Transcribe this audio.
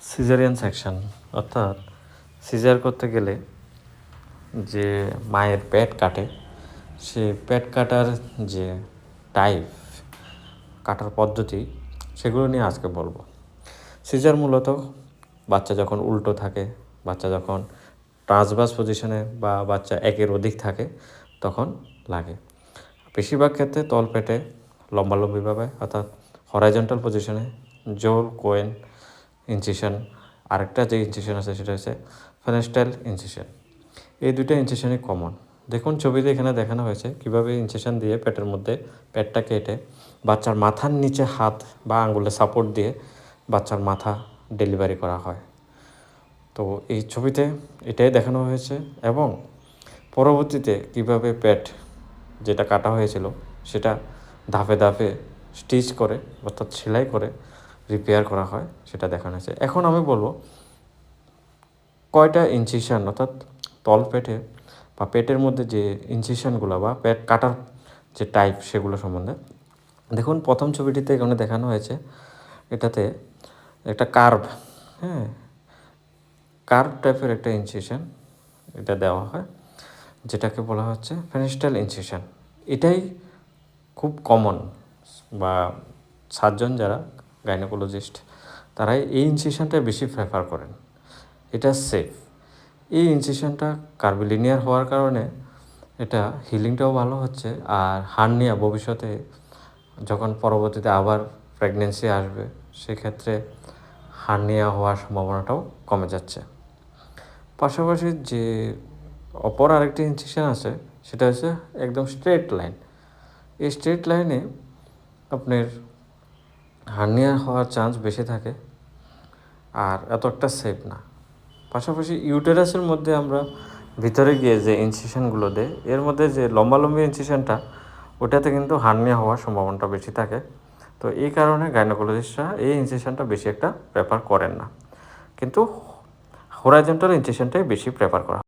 Caesarean section অর্থাৎ caesar করতে গেলে যে মায়ের পেট কাটে সে পেট কাটার যে টাইপ কাটার পদ্ধতি সেগুলো নিয়ে আজকে বলবো। সিজার মূলত বাচ্চা যখন উল্টো থাকে, বাচ্চা যখন ট্রান্সভার্স পজিশনে বা বাচ্চা একের অধিক থাকে তখন লাগে। বেশিরভাগ ক্ষেত্রে তলপেটে লম্বালম্বিভাবে অর্থাৎ হরাইজন্টাল পজিশনে জোল কোয়েন ইনসিশন, আরেকটা যে ইনসিশন আছে সেটা হচ্ছে ফেনেস্টাইল ইনসিশন। এই দুটো ইনসিশনই কমন। দেখুন ছবিতে এখানে দেখানো হয়েছে কীভাবে ইনসিশন দিয়ে পেটের মধ্যে পেটটা কেটে বাচ্চার মাথার নিচে হাত বা আঙ্গুলে সাপোর্ট দিয়ে বাচ্চার মাথা ডেলিভারি করা হয়। তো এই ছবিতে এটাই দেখানো হয়েছে এবং পরবর্তীতে কীভাবে পেট যেটা কাটা হয়েছিল সেটা ধাপে ধাপে স্টিচ করে অর্থাৎ সেলাই করে রিপেয়ার করা হয় সেটা দেখানো হয়েছে। এখন আমি বলবো কয়টা ইনসিশন অর্থাৎ তলপেটে বা পেটের মধ্যে যে ইনসিশনগুলো বা পেট কাটার যে টাইপ সেগুলো সম্বন্ধে। দেখুন প্রথম ছবিটিতে এখানে দেখানো হয়েছে, এটাতে একটা কার্ভ, কার্ভ টাইপের একটা ইনসিশন এটা দেওয়া হয়, যেটাকে বলা হচ্ছে ফেনেস্টাইল ইনসিশন। এটাই খুব কমন বা সার্জন যারা গাইনোকোলজিস্ট তারাই এই ইনসিশনটা বেশি প্রেফার করেন। এটা সেফ। এই ইনসিশনটা কার্ভিলিনিয়ার হওয়ার কারণে এটা হিলিংটাও ভালো হচ্ছে, আর হার্নিয়া ভবিষ্যতে যখন পরবর্তীতে আবার প্রেগনেন্সি আসবে সেক্ষেত্রে হার্নিয়া হওয়ার সম্ভাবনাটাও কমে যাচ্ছে। পাশাপাশি যে অপর আরেকটি ইনসিশন আছে সেটা হচ্ছে একদম স্ট্রেট লাইন। এই স্ট্রেট লাইনে আপনার হার্নিয়া হওয়ার চান্স বেশি থাকে আর এত একটা সেফ না। পাশাপাশি ইউটেরাসের মধ্যে আমরা ভিতরে গিয়ে যে ইনসিশনগুলো দেয় এর মধ্যে যে লম্বালম্বি ইনসিশনটা ওটাতে কিন্তু হার্নিয়া হওয়ার সম্ভাবনাটা বেশি থাকে। তো এই কারণে গাইনোকোলজিস্টরা এই ইনসিশনটা বেশি একটা প্রেফার করেন না, কিন্তু হরাইজন্টাল ইনসিশনটাই বেশি প্রেফার করা হয়।